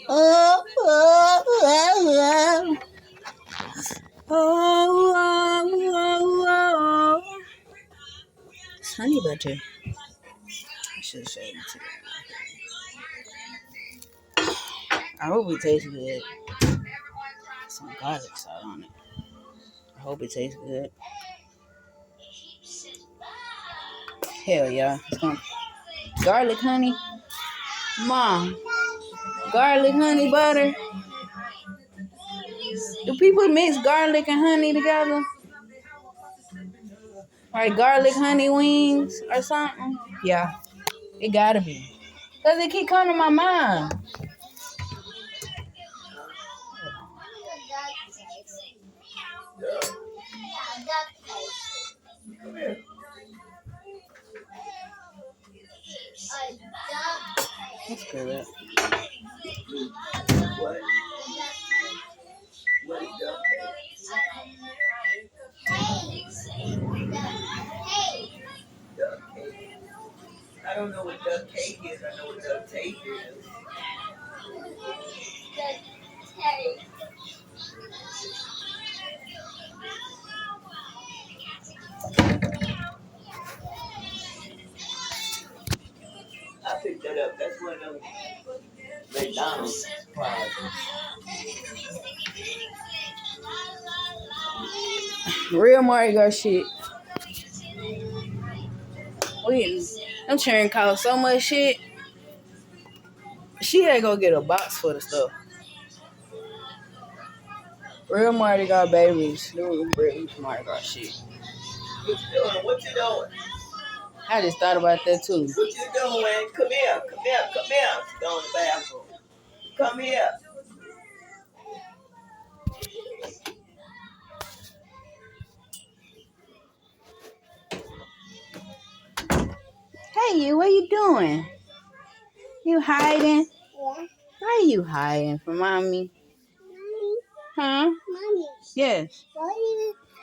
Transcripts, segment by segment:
Oh, oh, oh, oh, oh, oh, oh. It's honey butter. I should have showed it to you. I hope it tastes good. Some garlic salt on it. I hope it tastes good. Hell yeah. It's gonna garlic honey. Mom. Garlic honey butter. Do people mix garlic and honey together? Like garlic honey wings or something? Yeah. It gotta be. Cause it keep coming to my mind. That's good. What? What is duck cake? Duck cake. I don't know what duck cake is. I know what duck tape is. Duck tape. I picked that up. That's one of them McDonald's fries. Real Mario shit. I'm sharing cost so much shit. She had to go get a box for the stuff. Real Mardi Gras babies. Real Mardi Gras shit. What you doing? What you doing? I just thought about that too. What you doing? Come here. Come here. Come here. Go in the bathroom. Come here. Hey, you. What you doing? You hiding? Yeah. Why are you hiding from mommy? Mommy. Huh? Mommy. Yes. Why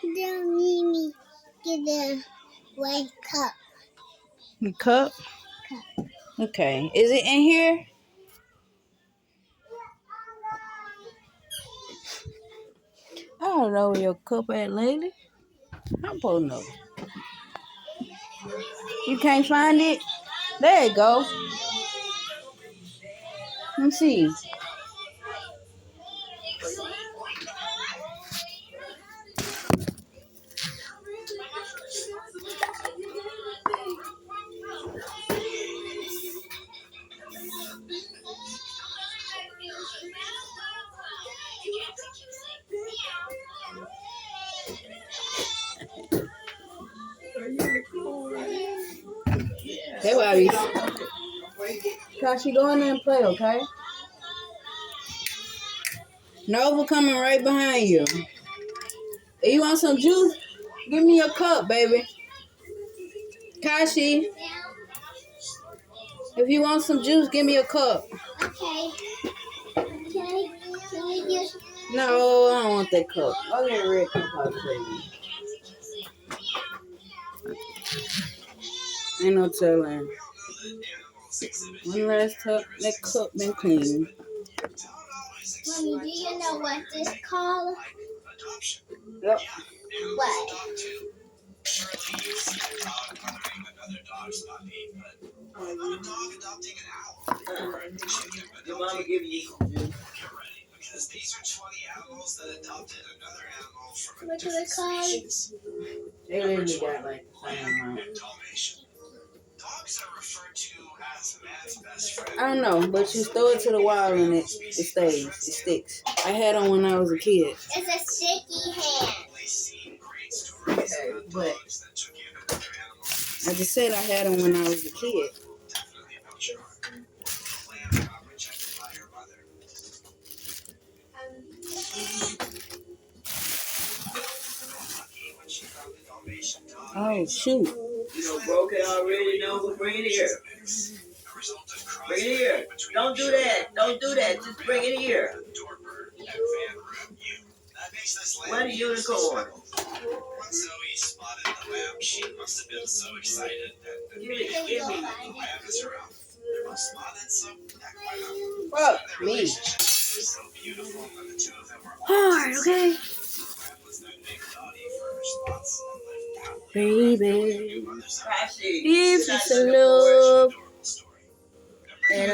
you don't need me get the white cup? The cup? Cup. Okay. Is it in here? I don't know where your cup at, lady. I'm supposed to know. You can't find it? There you go. Let me see. That's why we. Kashi, go in there and play, okay? Nova coming right behind you. If you want some juice, give me your cup, baby. Kashi, if you want some juice, give me a cup. Okay. Okay. Can we just... No, I don't want that cup. I'll get a red cup out of you. Ain't no telling. One last cup. That cup been clean. Mommy, do you know what this called? Yep. What? Your mama giving you some juice. Because these are 20 animals that adopted another animal from a different species. They literally got like the same amount. Dogs are referred to as man's best friend. I don't know, but you throw it to the wall and it stays. It sticks. I had them when I was a kid. It's a sticky hand. Okay, but I just said I had them when I was a kid. Oh, shoot. You know, broke it already. No, bring it here. Bring it here. Don't do that. Don't do that. Just bring it here. What a unicorn. When Zoe spotted the lamb, she must have been so excited that the lamb is around. Fuck me. Hard, okay? Baby, if it's a love and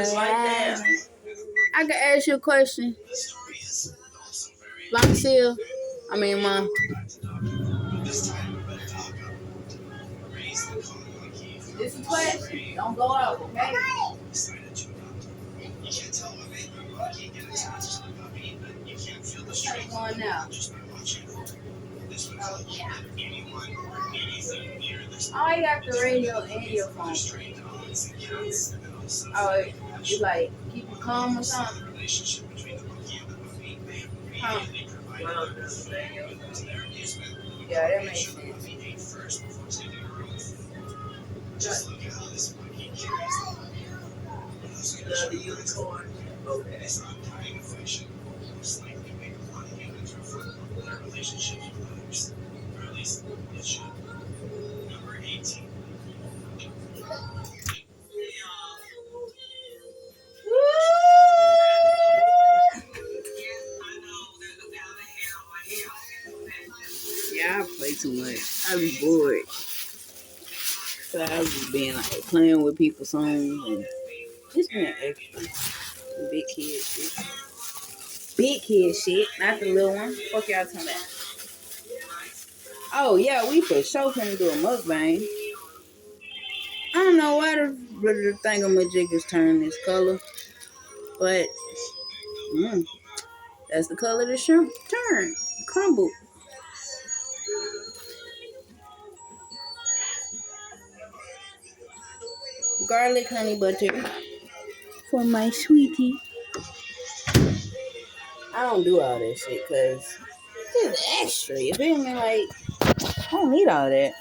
I can ask you a question. Lonsil, Mom. It's a question. Don't go out, okay? You can't tell what made my monkey get attached to the puppy, but you can't feel the strength of the now just by watching her. This would help anyone or anything near this. Oh, you got the radio and your phone. Oh, you like keep you calm or something? Relationship between the monkey and the puppy may really provide yeah, that makes sense. Just look at how this monkey carries the puppy. It's not dying affection. Most likely make a lot of humans refer to their relationships with others. Or at least it should. Number 18. Yeah, I play too much. I be bored. So I was being like playing with people's songs and just being extra. Big kid shit. Big kid shit, not the little one. Fuck y'all talking about. Oh yeah, we for sure finna do a mukbang. I don't know why the thingamajig is turning this color, but that's the color the shrimp turn, crumble. Garlic honey butter for my sweetie. I don't do all that shit because it's extra. You feel me? Like, I don't need all that.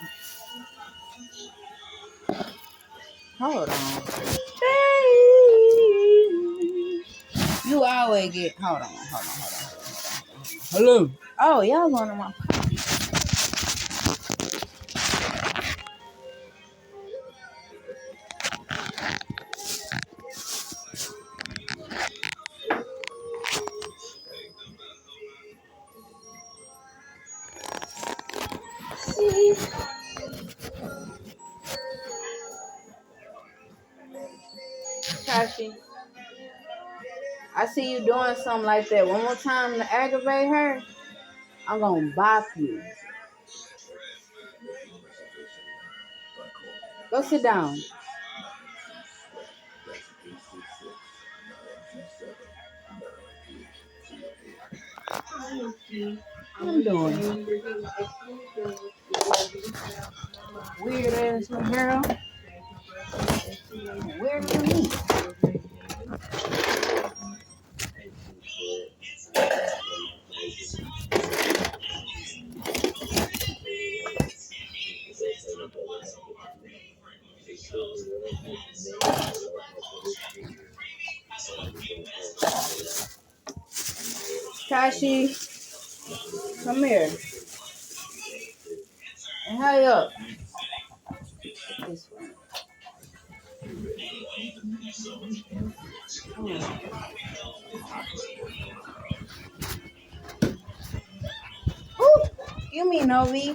Hold on. You always get. Hold on. Hello. Oh, y'all going to my. Kashi, I see you doing something like that one more time to aggravate her. I'm gonna bop you. Go sit down. What you doing? Weird ass little girl. Weird than me. Kashi, come here. And hurry up. This way. Ooh, you mean no we?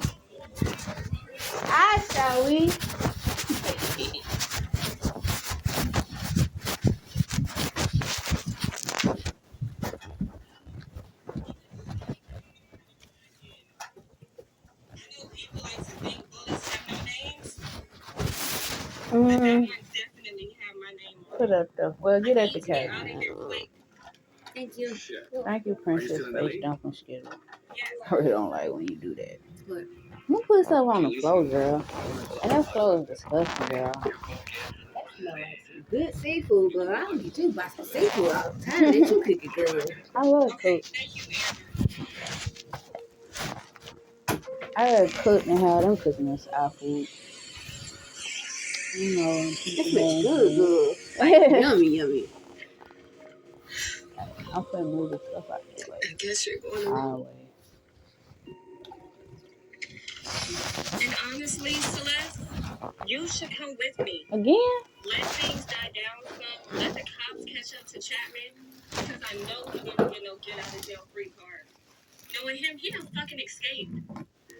I shall we? Put up though. Well, get at the cat. Thank you. Thank you, Princess Face Dumping Skittle. I really don't like when you do that. What? Who put stuff on the floor, girl? And that floor is disgusting, girl. That smell like some good seafood, girl. I don't get you buy some seafood all the time. That you cook it, girl. I love cook. I love cook and how them cooking us our food. You know, it smells good. Like, yummy. I'm finna move the stuff out the way. I guess you're going away. And honestly, Celeste, You should come with me. Again? Let things die down some. Let the cops catch up to Chapman. Because I know he didn't get no get out of jail free card. Knowing him, he done fucking escaped.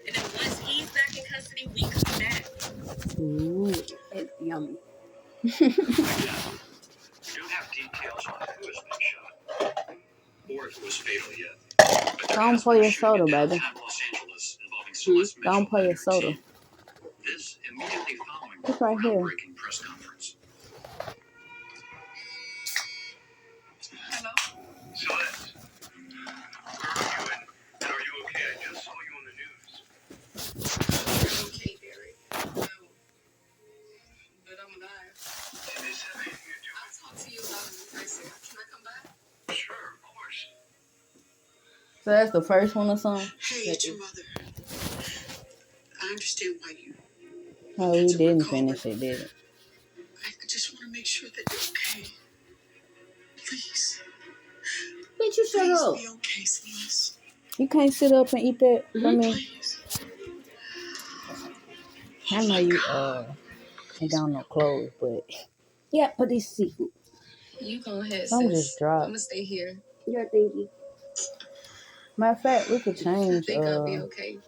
And then once he's back in custody, we come back. Ooh, it's yummy. We do have details on who has been shot. Or if it was fatal yet. Don't pour your soda, baby. Los Angeles involving Celeste Don't Mitchell pour your and her soda. team. This immediately following It's right the here. groundbreaking press conference. Hello? Celeste, where are you and are you okay? I just saw you on the news. I'm okay, Derek. No. But I'm alive. Did this have anything to do with... I'll talk to you about it in person. Can I come back? Sure, of course. So that's the first one or something? Hey, it's your mother. I understand why you... Oh, we didn't finish it, did it? I just want to make sure that you're okay. Please. Bitch, you shut up. Please be okay, Celeste. You can't sit up and eat that for me. Please. I know you ain't got no clothes, but yeah, but this seafood. You go ahead, I'm sis. just dry. I'm gonna stay here. Yeah, thank you. Matter of fact, we could change I think I'll be okay.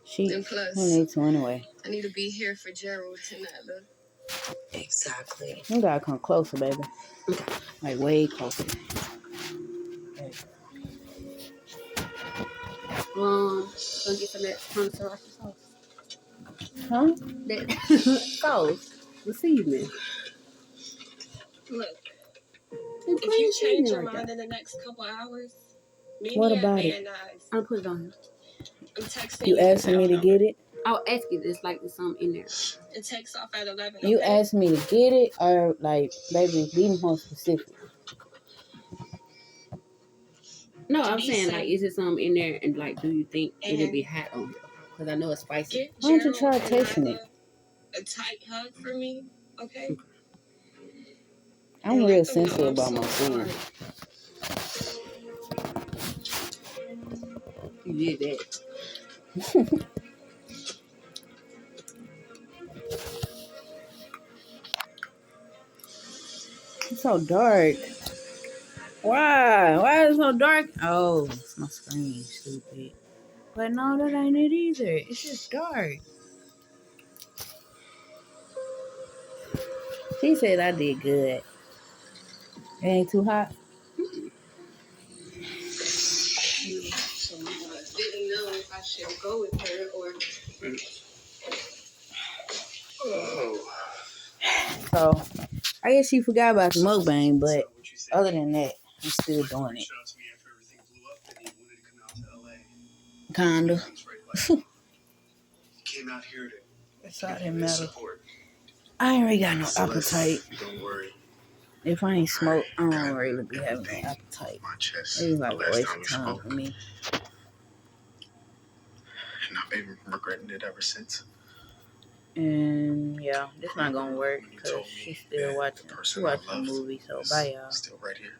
sheets. And plus, We need to anyway. I need to be here for Gerald and Nella. Exactly. You gotta come closer, baby. Like way closer. Go get some of that sriracha sauce. Huh? That sauce. The seasoning. Look, If you change your mind in the next couple hours, meet What me about at it? Van Nuys. I'll put it on here. I'm texting You asking me to get it? I'll ask you this like there's something in there. It takes off at 11. You okay? asked me to get it, or like, baby, be more specific. No, I'm saying like, is it something in there, and like, do you think it'll be hot on here? Because I know it's spicy. Get Why don't you Gerald try and tasting Nyla it? a tight hug for me, okay? I'm And real let them know sensitive I'm about so my food. You did that. It's so dark. Why? Why is it so dark? Oh, it's my screen, stupid. But no, that ain't it either. It's just dark. She said I did good. It ain't too hot. So I didn't know if I should go with her or... Oh. So, I guess she forgot about the mukbang, but other than that, I'm still doing it. Kinda. Came out here to That's all that matters. I ain't really got no appetite. Don't worry. If I ain't smoke, I don't really be having no appetite. It's like a waste of time for me. And I've been regretting it ever since. And yeah, this not gonna work because she's still watching. She watching a movie, so bye y'all. Still right here.